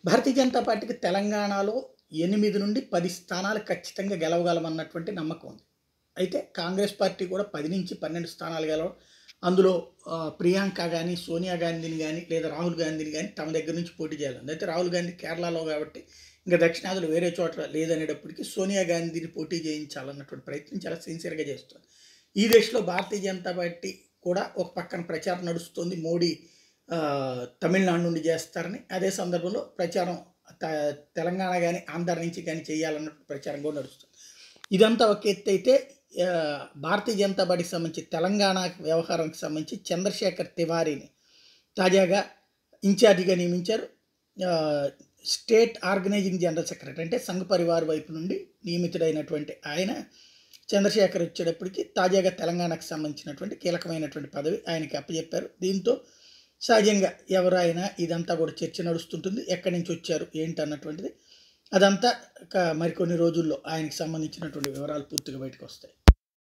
భారతీయ జనతా పార్టీకి తెలంగాణలో 8 నుండి 10 స్థానాలు ఖచ్చితంగా గెలవగలమన్నటువంటి నమ్మకం ఉంది. అయితే కాంగ్రెస్ పార్టీ కూడా 10 నుంచి 12 స్థానాలు గెలవడం, అందులో ప్రియాంక గాని, సోనియా గాంధీని గాని, లేదా రాహుల్ గాంధీని గాని తమ దగ్గర నుంచి పోటీ చేయాలని. అయితే రాహుల్ గాంధీ కేరళలో కాబట్టి ఇంకా దక్షిణాదిలో వేరే చోట లేదనేటప్పటికి సోనియా గాంధీని పోటీ చేయించాలన్నటువంటి ప్రయత్నం చాలా సిన్సియర్‌గా చేస్తుంది. ఈ దశలో భారతీయ జనతా పార్టీ కూడా ఒక పక్కన ప్రచారం నడుస్తుంది. మోడీ తమిళనాడు నుండి చేస్తారని. అదే సందర్భంలో ప్రచారం త తెలంగాణ గాని, ఆంధ్ర నుంచి గాని చేయాలన్న ప్రచారం కూడా నడుస్తుంది. ఇదంతా ఒక ఎత్తైతే భారతీయ జనతా పార్టీకి సంబంధించి తెలంగాణ వ్యవహారానికి సంబంధించి చంద్రశేఖర్ తివారీని తాజాగా ఇన్ఛార్జిగా నియమించారు. ఆహ్, స్టేట్ ఆర్గనైజింగ్ జనరల్ సెక్రటరీ అంటే సంఘ్ పరివార్ వైపు నుండి నియమితుడైనటువంటి ఆయన చంద్రశేఖర్ వచ్చేటప్పటికి తాజాగా తెలంగాణకు సంబంధించినటువంటి కీలకమైనటువంటి పదవి ఆయనకి అప్పచెప్పారు. దీంతో సహజంగా ఎవరైనా ఇదంతా కూడా చర్చ నడుస్తుంటుంది. ఎక్కడి నుంచి వచ్చారు ఏంటి అన్నటువంటిది. అదంతా మరికొన్ని రోజుల్లో ఆయనకి సంబంధించినటువంటి వివరాలు పూర్తిగా బయటకు వస్తాయి.